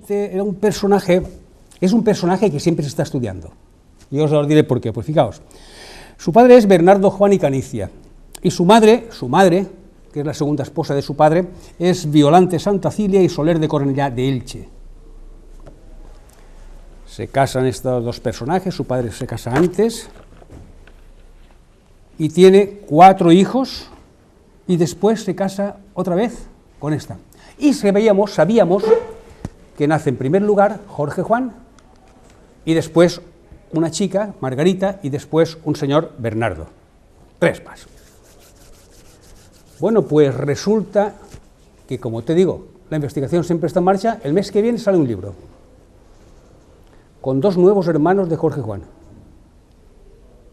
era un personaje, es un personaje que siempre se está estudiando. Y os lo diré por qué. Pues fijaos, su padre es Bernardo Juan y Canicia, y su madre, que es la segunda esposa de su padre, es Violante Santacilia y Soler de Cornellá de Elche. Se casan estos dos personajes, su padre se casa antes, y tiene 4 hijos, y después se casa otra vez con esta. Y sabíamos que nace en primer lugar Jorge Juan, y después una chica, Margarita, y después un señor, Bernardo. 3 más. Bueno, pues resulta que, como te digo, la investigación siempre está en marcha. El mes que viene sale un libro con 2 nuevos hermanos de Jorge Juan,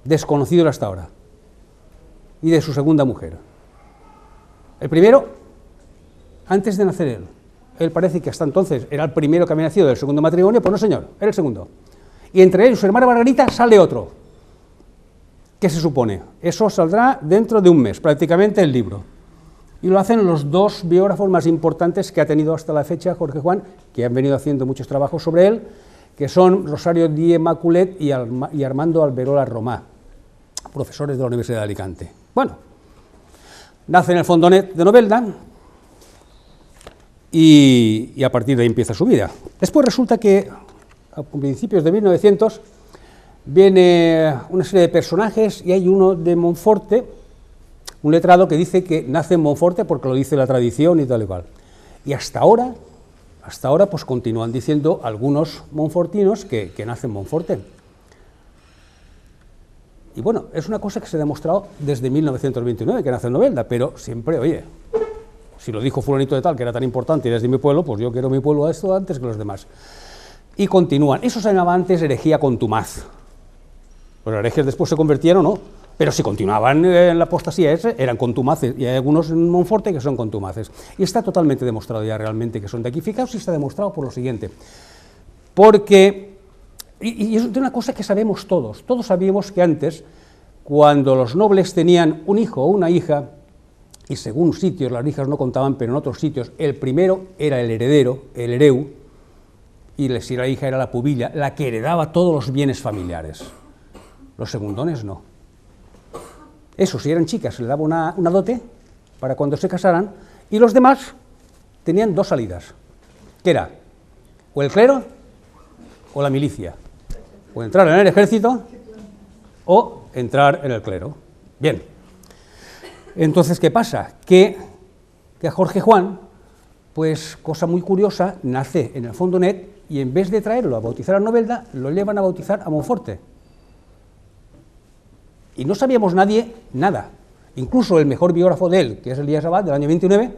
desconocidos hasta ahora, y de su segunda mujer. El primero, antes de nacer él parece que hasta entonces era el primero que había nacido del segundo matrimonio, pues no señor, era el segundo. Y entre él y su hermana Margarita sale otro. ¿Qué se supone? Eso saldrá dentro de un mes, prácticamente el libro. Y lo hacen los 2 biógrafos más importantes que ha tenido hasta la fecha Jorge Juan, que han venido haciendo muchos trabajos sobre él, que son Rosario Díez Maculet y Armando Alberola Romá, profesores de la Universidad de Alicante. Bueno, nace en el Fondonet de Novelda y a partir de ahí empieza su vida. Después resulta que a principios de 1900 viene una serie de personajes y hay uno de Monforte, un letrado que dice que nace en Monforte porque lo dice la tradición y tal y cual. Y hasta ahora pues continúan diciendo algunos monfortinos que nace en Monforte. Y bueno, es una cosa que se ha demostrado desde 1929, que nace en Novelda, pero siempre, oye, si lo dijo fulanito de tal, que era tan importante y desde mi pueblo, pues yo quiero mi pueblo a esto antes que los demás. Y continúan. Eso se llamaba antes herejía contumaz. Los herejes después se convirtieron, ¿no? Pero si continuaban en la apostasía ese, eran contumaces, y hay algunos en Monforte que son contumaces. Y está totalmente demostrado ya realmente que son de aquí. Fijaos si está demostrado por lo siguiente. Porque, y es de una cosa que sabemos todos sabíamos que antes, cuando los nobles tenían un hijo o una hija, y según sitios las hijas no contaban, pero en otros sitios, el primero era el heredero, el hereu, y si la hija era la pubilla, la que heredaba todos los bienes familiares. Los segundones no. Eso, si eran chicas, se le daba una dote para cuando se casaran, y los demás tenían 2 salidas, que era o el clero o la milicia, o entrar en el ejército o entrar en el clero. Bien, entonces, ¿qué pasa? Que a Jorge Juan, pues cosa muy curiosa, nace en el Fondonet y en vez de traerlo a bautizar a Novelda, lo llevan a bautizar a Monforte. Y no sabíamos nadie nada. Incluso el mejor biógrafo de él, que es Elías Abad, del año 29,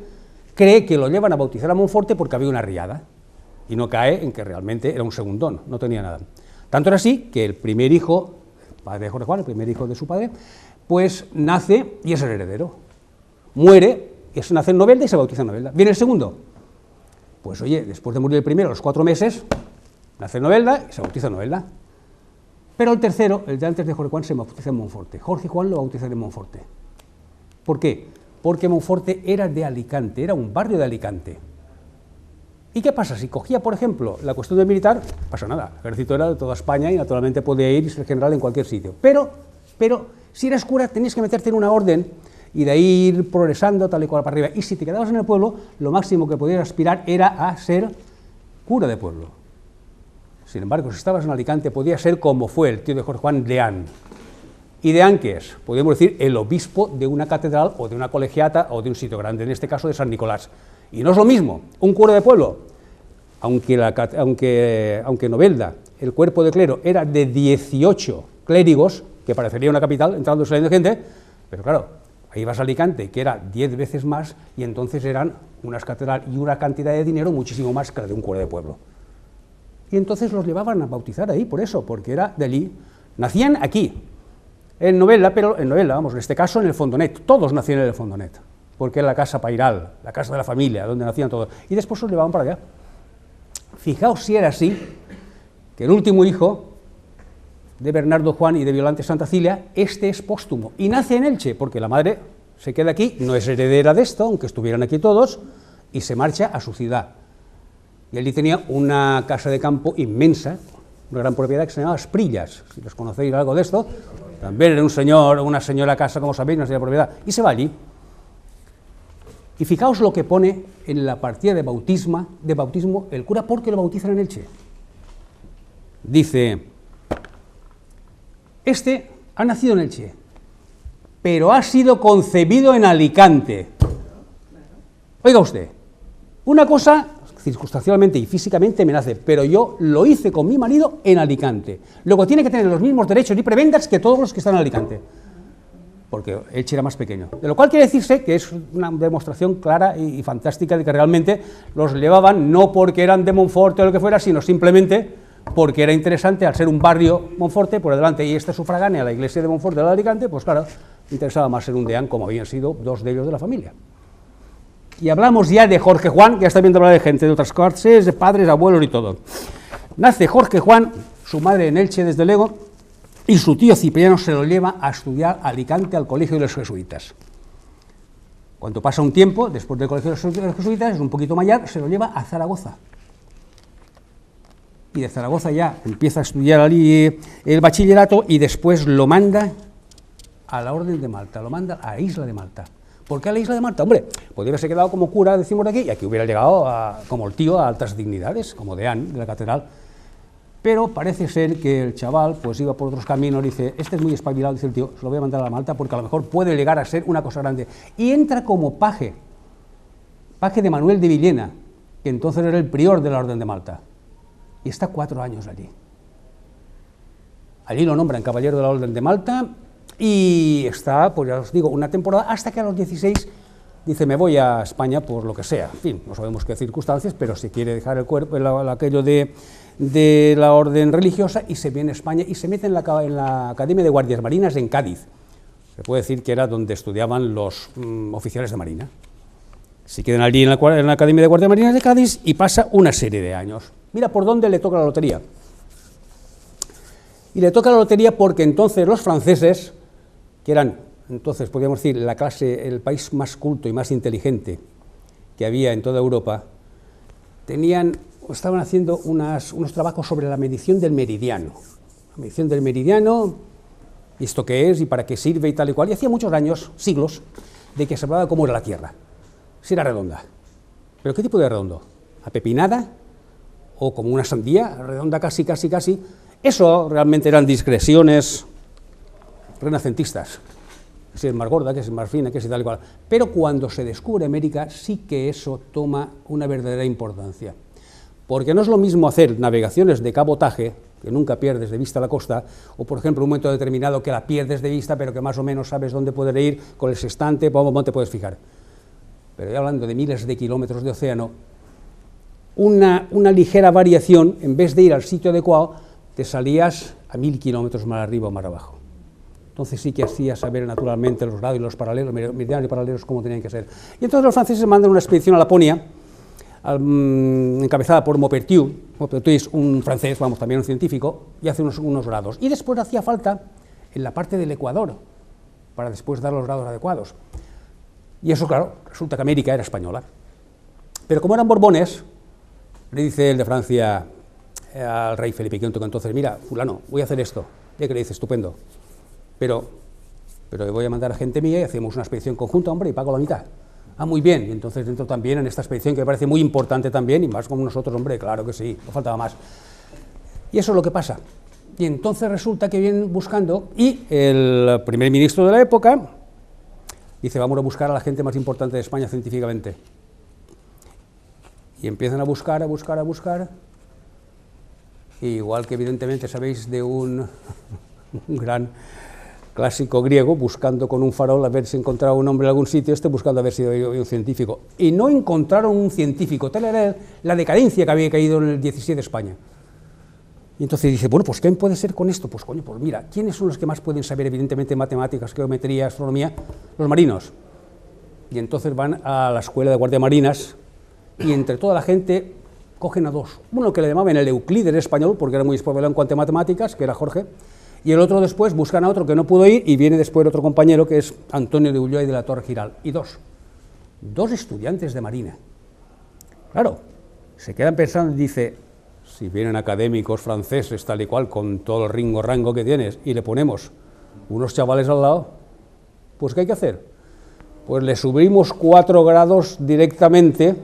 cree que lo llevan a bautizar a Monforte porque había una riada, y no cae en que realmente era un segundón, no tenía nada. Tanto era así que el primer hijo, el padre de Jorge Juan, el primer hijo de su padre, pues nace y es el heredero. Muere, nace en Novelda y se bautiza en Novelda. Viene el segundo. Pues oye, después de morir el primero, a los 4 meses, nace en Novelda y se bautiza en Novelda. Pero el tercero, el de antes de Jorge Juan, se bautiza en Monforte. Jorge Juan lo bautiza en Monforte. ¿Por qué? Porque Monforte era de Alicante, era un barrio de Alicante. ¿Y qué pasa? Si cogía, por ejemplo, la cuestión del militar, no pasa nada. El ejército era de toda España y naturalmente podía ir y ser general en cualquier sitio. Pero si eras cura, tenías que meterte en una orden y de ahí ir progresando tal y cual para arriba. Y si te quedabas en el pueblo, lo máximo que podías aspirar era a ser cura de pueblo. Sin embargo, si estabas en Alicante, podía ser como fue el tío de Jorge Juan, deán. ¿Y deán qué es? Podríamos decir el obispo de una catedral o de una colegiata o de un sitio grande, en este caso de San Nicolás. Y no es lo mismo, un cura de pueblo, aunque Novelda, el cuerpo de clero, era de 18 clérigos, que parecería una capital, entrando y saliendo gente, pero claro, ahí vas a Alicante, que era 10 veces más, y entonces eran unas catedrales y una cantidad de dinero muchísimo más que la de un cura de pueblo. Y entonces los llevaban a bautizar ahí, por eso, porque era de allí. Nacían aquí, en Novelda, pero en Novelda, vamos, en este caso en el Fondonet, todos nacían en el Fondonet, porque era la casa pairal, la casa de la familia, donde nacían todos, y después los llevaban para allá. Fijaos si era así, que el último hijo de Bernardo Juan y de Violante Santacilia, este es póstumo, y nace en Elche, porque la madre se queda aquí, no es heredera de esto, aunque estuvieran aquí todos, y se marcha a su ciudad. Y allí tenía una casa de campo inmensa, una gran propiedad que se llamaba Sprillas, si los conocéis algo de esto, también era un señor, una señora casa, como sabéis, una señora propiedad, y se va allí. Y fijaos lo que pone en la partida de bautismo el cura porque lo bautizan en Elche. Dice, este ha nacido en Elche, pero ha sido concebido en Alicante. Oiga usted, una cosa circunstancialmente y físicamente me nace, pero yo lo hice con mi marido en Alicante. Luego tiene que tener los mismos derechos y prebendas que todos los que están en Alicante, porque Elche era más pequeño. De lo cual quiere decirse que es una demostración clara y fantástica de que realmente los llevaban no porque eran de Monforte o lo que fuera, sino simplemente porque era interesante, al ser un barrio Monforte, por delante, y este sufragánea a la iglesia de Monforte de Alicante, pues claro, interesaba más ser un deán, como habían sido dos de ellos de la familia. Y hablamos ya de Jorge Juan, que ya está viendo hablar de gente de otras clases, de padres, abuelos y todo. Nace Jorge Juan, su madre en Elche, desde luego, y su tío Cipriano se lo lleva a estudiar a Alicante al colegio de los jesuitas. Cuando pasa un tiempo, después del colegio de los jesuitas, es un poquito mayor, se lo lleva a Zaragoza. Y de Zaragoza ya empieza a estudiar allí el bachillerato y después lo manda a la Orden de Malta, lo manda a la isla de Malta. ¿Por qué a la isla de Malta? Hombre, podría haberse quedado como cura, decimos de aquí, y aquí hubiera llegado, como el tío, a altas dignidades, como deán de la catedral. Pero parece ser que el chaval pues iba por otros caminos, dice, este es muy espabilado, dice el tío, se lo voy a mandar a la Malta porque a lo mejor puede llegar a ser una cosa grande. Y entra como paje de Manuel de Villena, que entonces era el prior de la Orden de Malta, y está 4 años allí. Allí lo nombran caballero de la Orden de Malta, y está, pues ya os digo, una temporada, hasta que a los 16 dice, me voy a España por lo que sea, en fin, no sabemos qué circunstancias, pero si quiere dejar el cuerpo, aquello de la orden religiosa, y se viene a España y se mete en la Academia de Guardias Marinas en Cádiz. Se puede decir que era donde estudiaban los oficiales de Marina. Se quedan allí en la Academia de Guardias Marinas de Cádiz y pasa una serie de años. Mira por dónde le toca la lotería. Y le toca la lotería porque entonces los franceses, que eran, entonces, podríamos decir, la clase, el país más culto y más inteligente que había en toda Europa, estaban haciendo unos trabajos sobre la medición del meridiano. La medición del meridiano, y esto qué es, y para qué sirve, y tal y cual. Y hacía muchos años, siglos, de que se hablaba cómo era la Tierra. Si era redonda. ¿Pero qué tipo de redondo? ¿Apepinada? ¿O como una sandía? Redonda casi. Eso realmente eran discreciones renacentistas, que si es más gorda, que si es más fina, que si tal y cual. Pero cuando se descubre América, sí que eso toma una verdadera importancia. Porque no es lo mismo hacer navegaciones de cabotaje, que nunca pierdes de vista la costa, o por ejemplo un momento determinado que la pierdes de vista, pero que más o menos sabes dónde poder ir, con el sextante, te puedes fijar. Pero ya hablando de miles de kilómetros de océano, una ligera variación, en vez de ir al sitio adecuado, te salías a 1000 kilómetros más arriba o más abajo. Entonces sí que hacía saber naturalmente los grados y los paralelos, meridianos y paralelos, cómo tenían que ser. Y entonces los franceses mandan una expedición a Laponia, encabezada por Maupertuis. Maupertuis es un francés, también un científico, y hace unos grados. Y después hacía falta en la parte del Ecuador, para después dar los grados adecuados. Y eso, claro, resulta que América era española. Pero como eran borbones, le dice el de Francia al rey Felipe V, entonces, mira, fulano, voy a hacer esto. Y que le dice, estupendo, pero voy a mandar a gente mía y hacemos una expedición conjunta, hombre, y pago la mitad. Ah, muy bien, y entonces dentro también en esta expedición, que me parece muy importante también, y más como nosotros, hombre, claro que sí, no faltaba más. Y eso es lo que pasa. Y entonces resulta que vienen buscando, y el primer ministro de la época dice, vamos a buscar a la gente más importante de España científicamente. Y empiezan a buscar, y igual que evidentemente sabéis de un gran clásico griego, buscando con un farol a ver si encontraba un hombre en algún sitio, buscando a ver si era un científico. Y no encontraron un científico, tal era la decadencia que había caído en el 17 de España. Y entonces dice, bueno, pues ¿quién puede ser con esto? Pues coño, pues mira, ¿quiénes son los que más pueden saber evidentemente matemáticas, geometría, astronomía? Los marinos. Y entonces van a la escuela de guardias marinas y entre toda la gente cogen a dos. Uno que le llamaban el Euclides español, porque era muy espabilado en cuanto a matemáticas, que era Jorge, y el otro después buscan a otro que no pudo ir, y viene después otro compañero que es Antonio de Ulloa y de la Torre Giral, y dos estudiantes de marina. Claro, se quedan pensando y dice, si vienen académicos franceses tal y cual, con todo el rango que tienes, y le ponemos unos chavales al lado, pues ¿qué hay que hacer? Pues le subimos 4 grados directamente,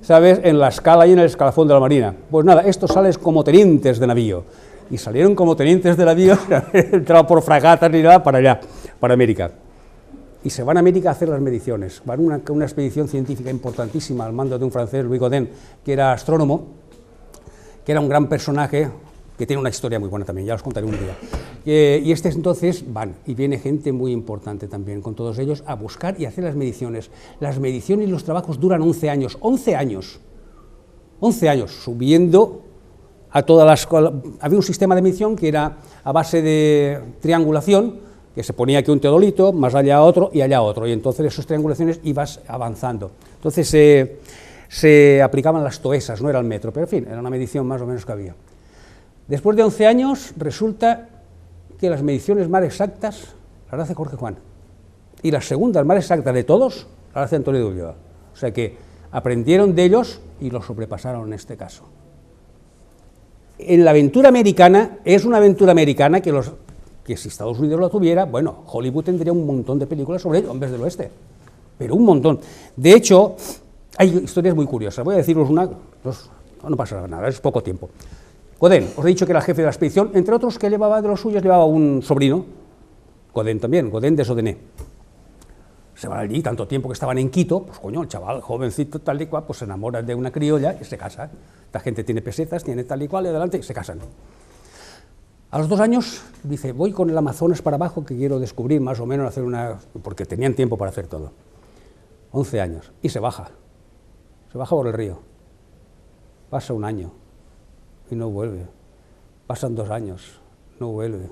¿sabes?, en la escala y en el escalafón de la Marina. Pues nada, estos salen como tenientes de navío, y salieron como tenientes de navío, sin haber entrado por fragatas ni nada, para allá, para América. Y se van a América a hacer las mediciones. Van a una expedición científica importantísima al mando de un francés, Louis Godin, que era astrónomo, que era un gran personaje, que tiene una historia muy buena también, ya os contaré un día. Y entonces van, y viene gente muy importante también con todos ellos a buscar y hacer las mediciones. Las mediciones y los trabajos duran 11 años, 11 años, 11 años, subiendo a todas las... Había un sistema de medición que era a base de triangulación, que se ponía aquí un teodolito, más allá otro y allá otro, y entonces esas triangulaciones ibas avanzando. Entonces se aplicaban las toesas, no era el metro, pero en fin, era una medición más o menos que había. Después de 11 años, resulta que las mediciones más exactas las hace Jorge Juan, y las segundas más exactas de todos las hace Antonio de Ulloa. O sea que aprendieron de ellos y lo sobrepasaron en este caso. En la aventura americana, es una aventura americana que si Estados Unidos lo tuviera, bueno, Hollywood tendría un montón de películas sobre ellos, hombres del oeste, pero un montón. De hecho, hay historias muy curiosas, voy a deciros una, dos, no pasa nada, es poco tiempo. Godin, os he dicho que era el jefe de la expedición, entre otros que llevaba de los suyos, llevaba un sobrino, Godin también, Godin de Sodené. Se van allí, tanto tiempo que estaban en Quito, pues coño, el chaval, jovencito, tal y cual, pues se enamora de una criolla y se casa. Esta gente tiene pesetas, tiene tal y cual, y adelante, y se casan. A los 2 años, dice, voy con el Amazonas para abajo, que quiero descubrir más o menos, hacer una... porque tenían tiempo para hacer todo. 11 años, y se baja por el río. Pasa 1 año, y no vuelve. Pasan 2 años, no vuelve.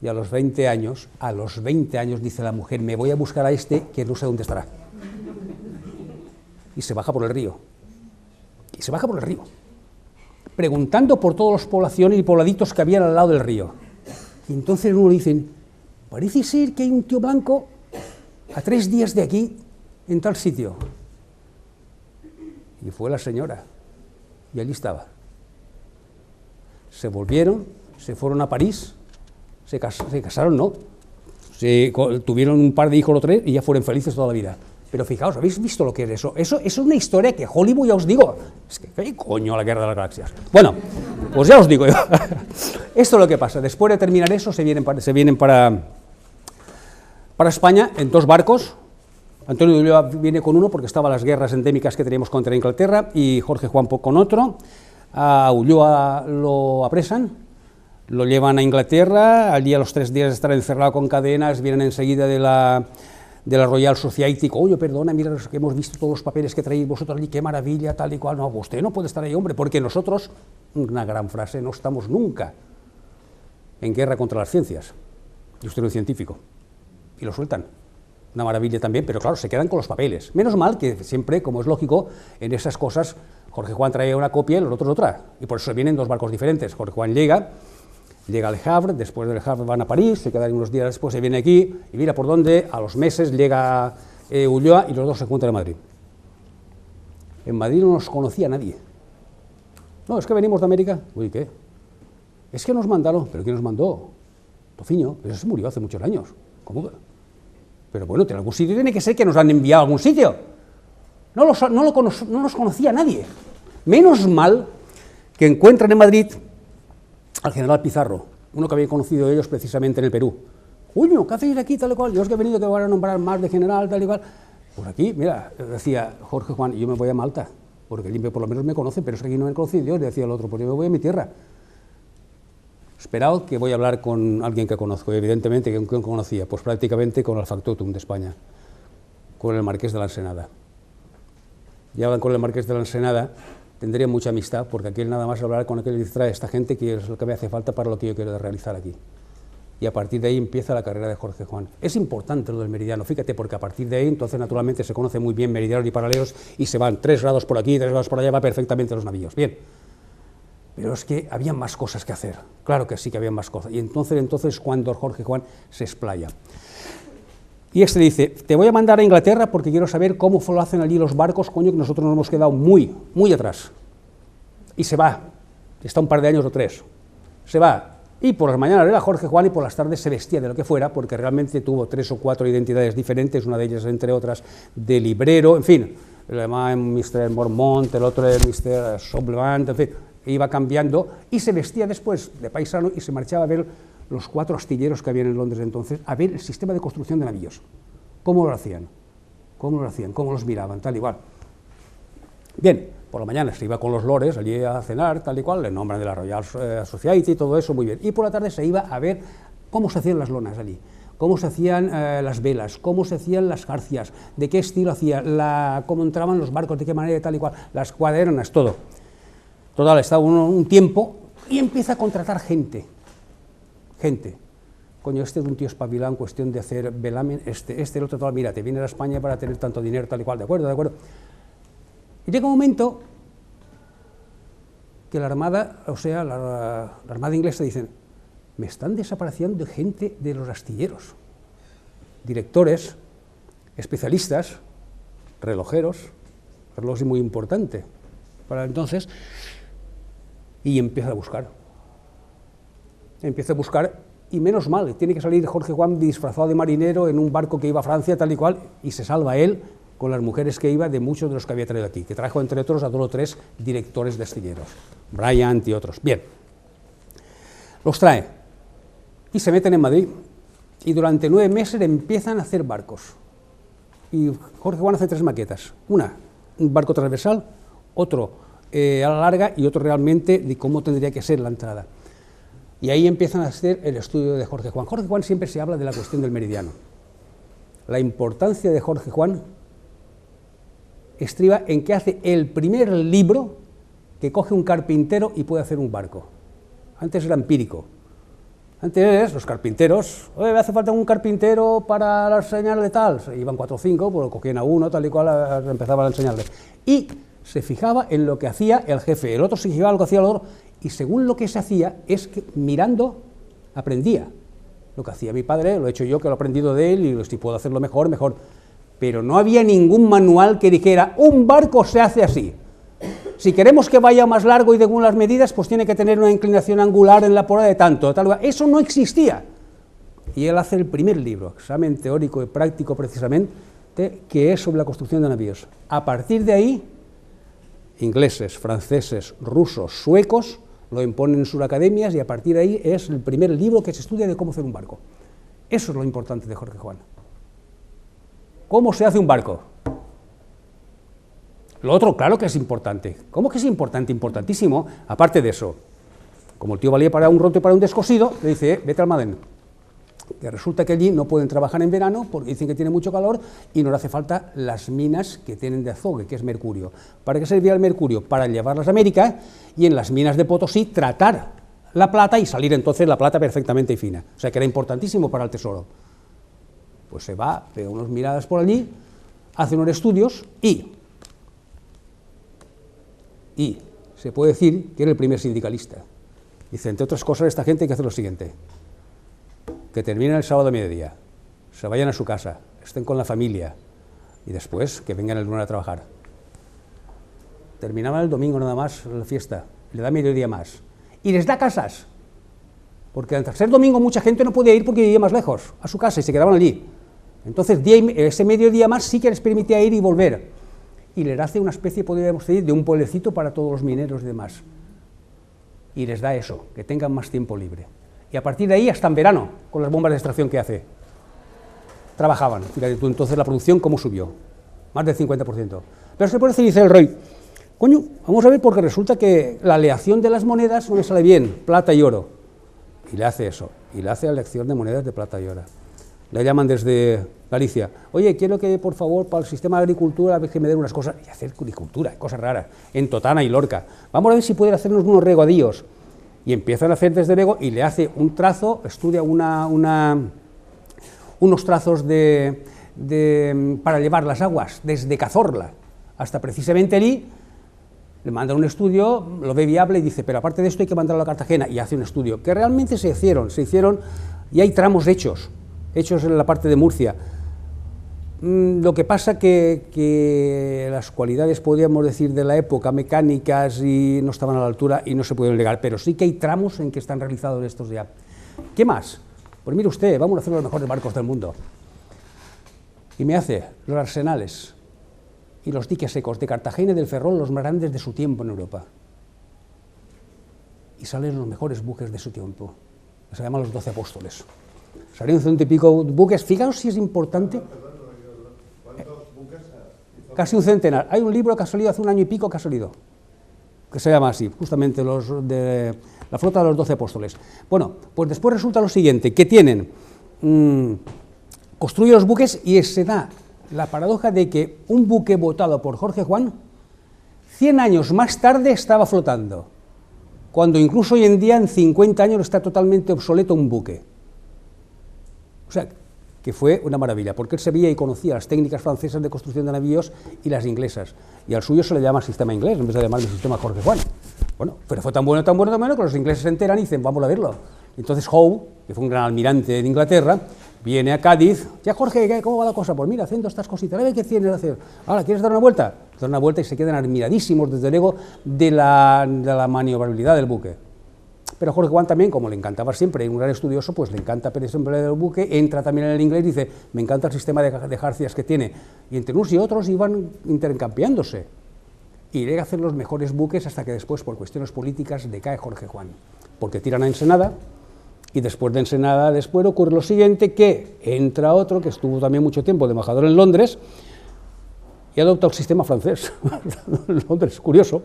Y a los 20 años, dice la mujer, me voy a buscar a este que no sé dónde estará. Y se baja por el río. Y se baja por el río, preguntando por todas las poblaciones y pobladitos que habían al lado del río. Y entonces uno dicen, parece ser que hay un tío blanco a 3 días de aquí, en tal sitio. Y fue la señora, y allí estaba. Se volvieron, se fueron a París, se casaron, no, tuvieron un par de hijos o 3 y ya fueron felices toda la vida. Pero fijaos, ¿habéis visto lo que es eso? Eso es una historia que Hollywood, ya os digo, es que ¿qué coño la Guerra de las Galaxias? Bueno, pues ya os digo yo, esto es lo que pasa. Después de terminar eso, se vienen para España en 2 barcos. Antonio de Ulloa viene con uno porque estaban las guerras endémicas que teníamos contra Inglaterra, y Jorge Juan con otro. A Ulloa lo apresan, lo llevan a Inglaterra, allí a los 3 días de estar encerrado con cadenas, vienen enseguida de la Royal Society, oye, perdona, mira que hemos visto todos los papeles que traéis vosotros allí, qué maravilla, tal y cual. No, usted no puede estar ahí, hombre, porque nosotros, una gran frase, no estamos nunca en guerra contra las ciencias. Yo estoy un científico, y lo sueltan. Una maravilla también, pero claro, se quedan con los papeles. Menos mal que siempre, como es lógico, en esas cosas, Jorge Juan trae una copia y los otros otra, y por eso vienen 2 barcos diferentes. Jorge Juan llega al Havre, después del Havre van a París, se quedan unos días después, se viene aquí, y mira por dónde, a los meses llega Ulloa, y los 2 se juntan en Madrid. En Madrid no nos conocía nadie. No, es que venimos de América. Uy, ¿qué? Es que nos mandaron. ¿Pero quién nos mandó? Tofiño, pero se murió hace muchos años. ¿Cómo? Pero bueno, en algún sitio tiene que ser que nos han enviado a algún sitio. No nos conocía nadie. Menos mal que encuentran en Madrid al general Pizarro, uno que había conocido ellos precisamente en el Perú. Coño, ¿qué hacéis aquí, tal y cual? Yo os que he venido que van a nombrar más de general, tal y cual. Pues aquí, mira, decía Jorge Juan, yo me voy a Malta, porque allí por lo menos me conocen, pero es que aquí no me conoce Dios, le decía el otro, pues yo me voy a mi tierra. Esperad que voy a hablar con alguien que conozco, evidentemente, que conocía, pues prácticamente con el factotum de España, con el Marqués de la Ensenada. Y hablan con el Marqués de la Ensenada, tendría mucha amistad, porque aquí nada más hablar con aquel y distrae a esta gente, que es lo que me hace falta para lo que yo quiero realizar aquí. Y a partir de ahí empieza la carrera de Jorge Juan. Es importante lo del meridiano, fíjate, porque a partir de ahí, entonces naturalmente se conoce muy bien meridianos y paralelos, y se van 3 grados por aquí, 3 grados por allá, va perfectamente los navíos. Bien, pero es que había más cosas que hacer, claro que sí que había más cosas, y entonces cuando Jorge Juan se explaya. Y este le dice, te voy a mandar a Inglaterra porque quiero saber cómo lo hacen allí los barcos, coño, que nosotros nos hemos quedado muy, muy atrás. Y se va, está un par de años o 3, se va. Y por las mañanas era Jorge Juan y por las tardes se vestía de lo que fuera, porque realmente tuvo 3 o 4 identidades diferentes, una de ellas, entre otras, de librero, en fin, el alemán Mr. Mormont, el otro es Mr. Soblevant, en fin, iba cambiando, y se vestía después de paisano y se marchaba a ver los 4 astilleros que habían en Londres entonces, a ver el sistema de construcción de navíos, cómo lo hacían, cómo los miraban, tal y cual. Bien, por la mañana se iba con los lores allí a cenar, tal y cual, le nombran de la Royal Society y todo eso, muy bien. Y por la tarde se iba a ver cómo se hacían las lonas allí, cómo se hacían las velas, cómo se hacían las jarcias, de qué estilo hacía, cómo entraban los barcos, de qué manera, tal y cual, las cuadernas, todo. Total, está uno un tiempo y empieza a contratar gente. Coño, este es un tío espabilado en cuestión de hacer velamen, el otro tal, mira, te viene a España para tener tanto dinero, tal y cual, de acuerdo. Y llega un momento que la Armada, o sea, la Armada inglesa dicen, me están desapareciendo gente de los astilleros, directores, especialistas, relojeros, reloj es muy importante para entonces, y empieza a buscar, y menos mal, tiene que salir Jorge Juan disfrazado de marinero en un barco que iba a Francia, tal y cual, y se salva él, con las mujeres que iba de muchos de los que había traído aquí, que trajo entre otros a 2 o 3 directores de astilleros, Bryant y otros. Bien, los trae y se meten en Madrid y durante 9 meses empiezan a hacer barcos. Y Jorge Juan hace 3 maquetas, un barco transversal, otro a la larga y otro realmente de cómo tendría que ser la entrada. Y ahí empiezan a hacer el estudio de Jorge Juan. Jorge Juan siempre se habla de la cuestión del meridiano. La importancia de Jorge Juan estriba en que hace el primer libro que coge un carpintero y puede hacer un barco. Antes era empírico. Antes los carpinteros, oye, me hace falta un carpintero para la señal de tal. Se iban 4 o 5, pues cogían a uno, tal y cual, empezaban a enseñarle. Y se fijaba en lo que hacía el jefe, el otro se fijaba en lo que hacía el otro, y según lo que se hacía, es que mirando aprendía. Lo que hacía mi padre, lo he hecho yo, que lo he aprendido de él, y si puedo hacerlo mejor, mejor. Pero no había ningún manual que dijera, un barco se hace así. Si queremos que vaya más largo y según las medidas, pues tiene que tener una inclinación angular en la pora de tanto, tal lugar. Eso no existía. Y él hace el primer libro, examen teórico y práctico precisamente, que es sobre la construcción de navíos. A partir de ahí, ingleses, franceses, rusos, suecos, lo imponen en sus academias y a partir de ahí es el primer libro que se estudia de cómo hacer un barco. Eso es lo importante de Jorge Juan. ¿Cómo se hace un barco? Lo otro, claro que es importante. ¿Cómo que es importante? Importantísimo. Aparte de eso, como el tío valía para un roto y para un descosido, le dice, vete al Almadén. Que resulta que allí no pueden trabajar en verano porque dicen que tiene mucho calor y no le hace falta las minas que tienen de azogue, que es mercurio. ¿Para qué servía el mercurio? Para llevarlas a América y en las minas de Potosí tratar la plata y salir entonces la plata perfectamente fina. O sea que era importantísimo para el tesoro. Pues se va, pega unas miradas por allí, hace unos estudios y se puede decir que era el primer sindicalista. Dice, entre otras cosas, esta gente hay que hacer lo siguiente, que terminen el sábado a mediodía, se vayan a su casa, estén con la familia y después que vengan el lunes a trabajar. Terminaban el domingo nada más la fiesta, le da mediodía más y les da casas, porque al ser domingo mucha gente no podía ir porque vivía más lejos, a su casa y se quedaban allí. Entonces ese mediodía más sí que les permitía ir y volver y les hace una especie, podríamos decir, de un pueblecito para todos los mineros y demás. Y les da eso, que tengan más tiempo libre. Y a partir de ahí, hasta en verano, con las bombas de extracción que hace, trabajaban. Fíjate tú, entonces la producción, ¿cómo subió? Más del 50%. Pero se puede decir, dice el rey, coño, vamos a ver, porque resulta que la aleación de las monedas no le sale bien, plata y oro. Y le hace eso, y le hace la elección de monedas de plata y oro. Le llaman desde Galicia, oye, quiero que por favor para el sistema de agricultura que me den unas cosas, y hacer agricultura, cosas raras, en Totana y Lorca. Vamos a ver si pueden hacernos unos regadíos. Y empiezan a hacer desde luego y le hace un trazo, estudia unos trazos para llevar las aguas desde Cazorla hasta precisamente allí, le mandan un estudio, lo ve viable y dice, pero aparte de esto hay que mandarlo a Cartagena y hace un estudio, que realmente se hicieron y hay tramos hechos en la parte de Murcia, Lo que pasa que las cualidades, podríamos decir, de la época, mecánicas, y no estaban a la altura y no se pueden negar, pero sí que hay tramos en que están realizados estos ya. ¿Qué más? Pues mire usted, vamos a hacer los mejores barcos del mundo. Y me hace los arsenales y los diques secos de Cartagena y del Ferrol, los más grandes de su tiempo en Europa. Y salen los mejores buques de su tiempo. Se llaman los 12 apóstoles. Salieron 100 y pico buques. Fijaos si es importante. Casi un centenar. Hay un libro que ha salido hace un año y pico que ha salido, que se llama así, justamente los de la flota de los 12 apóstoles. Bueno, pues después resulta lo siguiente, que tienen, construyen los buques y se da la paradoja de que un buque botado por Jorge Juan, 100 años más tarde estaba flotando, cuando incluso hoy en día, en 50 años, está totalmente obsoleto un buque. O sea, que fue una maravilla, porque él sabía y conocía las técnicas francesas de construcción de navíos y las inglesas, y al suyo se le llama sistema inglés, en vez de llamarle sistema Jorge Juan. Bueno, pero fue tan bueno, tan bueno, tan bueno, que los ingleses se enteran y dicen, vamos a verlo. Y entonces Howe, que fue un gran almirante de Inglaterra, viene a Cádiz, ya Jorge, ¿cómo va la cosa? Pues mira, haciendo estas cositas, a ver qué tienes que hacer. Ahora, ¿quieres dar una vuelta? Dan una vuelta y se quedan admiradísimos, desde luego, de la maniobrabilidad del buque. Pero Jorge Juan también, como le encantaba siempre, un gran estudioso, pues le encanta siempre el buque, entra también en el inglés y dice, me encanta el sistema de jarcias que tiene. Y entre unos y otros iban intercambiándose. Y llega a hacer los mejores buques hasta que después, por cuestiones políticas, decae Jorge Juan. Porque tiran a Ensenada, y después de Ensenada, después ocurre lo siguiente, que entra otro, que estuvo también mucho tiempo de embajador en Londres, y adopta el sistema francés. Londres, curioso.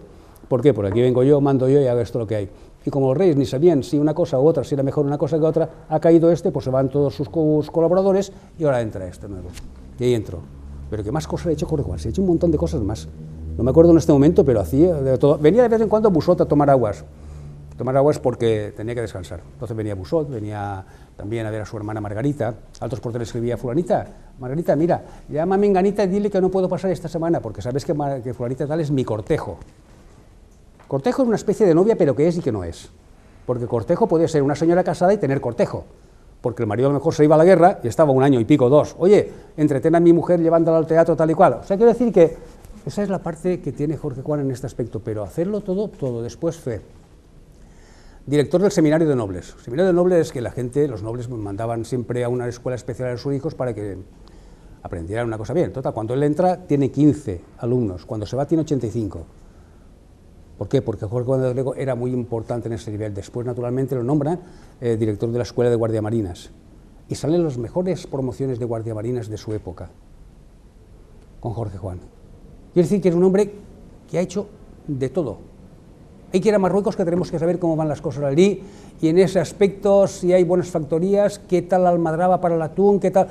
¿Por qué? Porque aquí vengo yo, mando yo y hago esto lo que hay. Y como los reyes ni sabían si una cosa u otra, si era mejor una cosa que otra, ha caído este, pues se van todos sus colaboradores y ahora entra este nuevo. Y ahí entró. Pero ¿qué más cosas ha hecho Jorge Juan? Se ha hecho un montón de cosas más. No me acuerdo en este momento, pero hacía de todo. Venía de vez en cuando a Busot a tomar aguas. Tomar aguas porque tenía que descansar. Entonces venía a Busot, venía también a ver a su hermana Margarita. Altos porteros escribía, fulanita, Margarita, mira, llama a Menganita y dile que no puedo pasar esta semana, porque sabes que fulanita tal es mi cortejo. Cortejo es una especie de novia, pero que es y que no es. Porque cortejo puede ser una señora casada y tener cortejo. Porque el marido a lo mejor se iba a la guerra y estaba un año y pico, 2. Oye, entretén a mi mujer llevándola al teatro tal y cual. O sea, quiero decir que esa es la parte que tiene Jorge Juan en este aspecto. Pero hacerlo todo. Después fue director del Seminario de Nobles. El Seminario de Nobles es que la gente, los nobles, mandaban siempre a una escuela especial a sus hijos para que aprendieran una cosa bien. Total, cuando él entra tiene 15 alumnos, cuando se va tiene 85. ¿Por qué? Porque Jorge Juan de Orrego era muy importante en ese nivel. Después, naturalmente, lo nombran director de la Escuela de Guardiamarinas. Y salen las mejores promociones de guardiamarinas de su época, con Jorge Juan. Quiere decir que es un hombre que ha hecho de todo. Hay que ir a Marruecos, que tenemos que saber cómo van las cosas allí, y en ese aspecto, si hay buenas factorías, qué tal la almadraba para el atún, qué tal...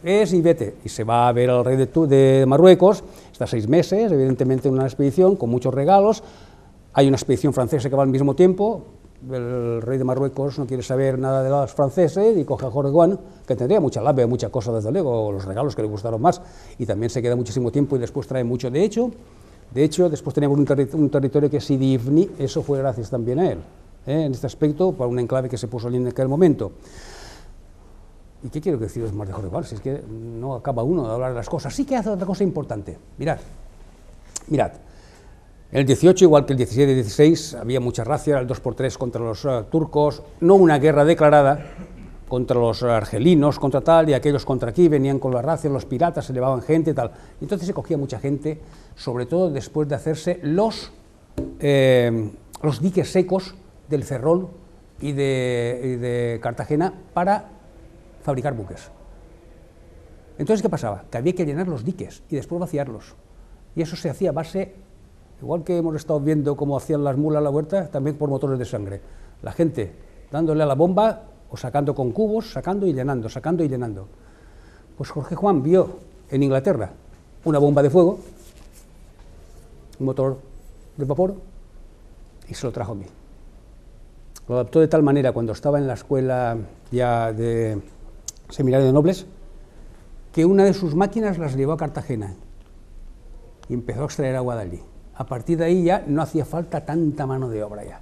Es y vete, y se va a ver al rey de Marruecos, está 6 meses, evidentemente en una expedición, con muchos regalos. Hay una expedición francesa que va al mismo tiempo, el rey de Marruecos no quiere saber nada de los franceses y coge a Jorge Juan, que tendría mucha labia, muchas cosas desde luego, los regalos que le gustaron más, y también se queda muchísimo tiempo y después trae mucho. De hecho, después teníamos un territorio que es Sidi Ifni, eso fue gracias también a él, en este aspecto, para un enclave que se puso allí en aquel momento. ¿Y qué quiero deciros más de Jorge Juan? Si es que no acaba uno de hablar de las cosas. Sí que hace otra cosa importante. Mirad. En el 18, igual que el 17 y 16, había mucha racia, el 2x3 contra los turcos, no una guerra declarada contra los argelinos, contra tal, y aquellos contra aquí, venían con la racia, los piratas, se llevaban gente y tal. Entonces se cogía mucha gente, sobre todo después de hacerse los diques secos del Ferrol y de Cartagena para fabricar buques. Entonces, ¿qué pasaba? Que había que llenar los diques y después vaciarlos. Y eso se hacía a base, igual que hemos estado viendo cómo hacían las mulas a la huerta, también por motores de sangre. La gente dándole a la bomba o sacando con cubos, sacando y llenando, sacando y llenando. Pues Jorge Juan vio en Inglaterra una bomba de fuego, un motor de vapor, y se lo trajo a mí. Lo adaptó de tal manera cuando estaba en la escuela ya de Seminario de Nobles, que una de sus máquinas las llevó a Cartagena y empezó a extraer agua de allí. A partir de ahí ya no hacía falta tanta mano de obra ya.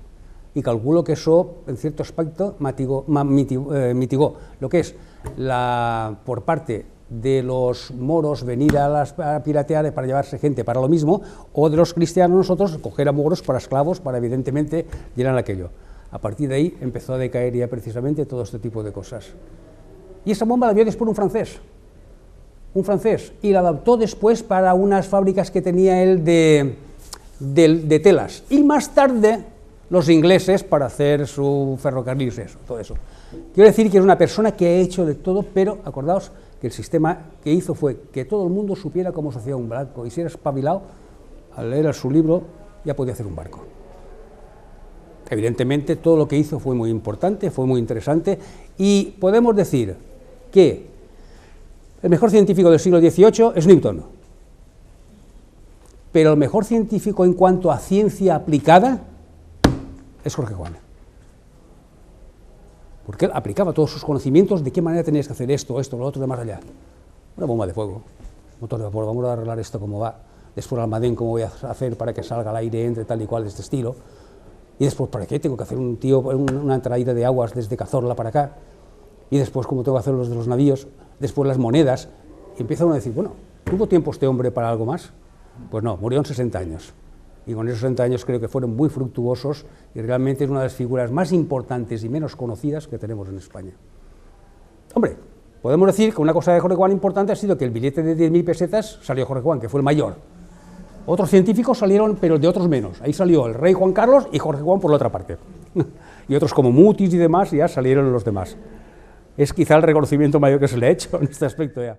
Y calculo que eso, en cierto aspecto, mitigó lo que es, por parte de los moros venir a piratear para llevarse gente para lo mismo, o de los cristianos nosotros coger a moros para esclavos, para evidentemente llenar aquello. A partir de ahí empezó a decaer ya precisamente todo este tipo de cosas. Y esa bomba la vio después un francés, y la adaptó después para unas fábricas que tenía él de telas, y más tarde los ingleses para hacer su ferrocarril, todo eso. Quiero decir que es una persona que ha hecho de todo, pero acordaos que el sistema que hizo fue que todo el mundo supiera cómo se hacía un barco, y si era espabilado, al leer su libro ya podía hacer un barco. Evidentemente todo lo que hizo fue muy importante, fue muy interesante, y podemos decir que el mejor científico del siglo XVIII es Newton, pero el mejor científico en cuanto a ciencia aplicada es Jorge Juan, porque él aplicaba todos sus conocimientos de qué manera tenías que hacer esto, lo otro, de más allá. Una bomba de fuego, motor de vapor, vamos a arreglar esto como va, después el almadén, cómo voy a hacer para que salga el aire, entre tal y cual de este estilo, y después, ¿para qué tengo que hacer una traída de aguas desde Cazorla para acá? Y después, ¿cómo tengo que hacer los de los navíos? Después las monedas, y empieza uno a decir, bueno, ¿tuvo tiempo este hombre para algo más? Pues no, murió en 60 años. Y con esos 60 años creo que fueron muy fructuosos y realmente es una de las figuras más importantes y menos conocidas que tenemos en España. Hombre, podemos decir que una cosa de Jorge Juan importante ha sido que el billete de 10.000 pesetas salió Jorge Juan, que fue el mayor. Otros científicos salieron, pero de otros menos. Ahí salió el rey Juan Carlos y Jorge Juan por la otra parte. Y otros como Mutis y demás, ya salieron los demás. Es quizá el reconocimiento mayor que se le ha hecho en este aspecto ya.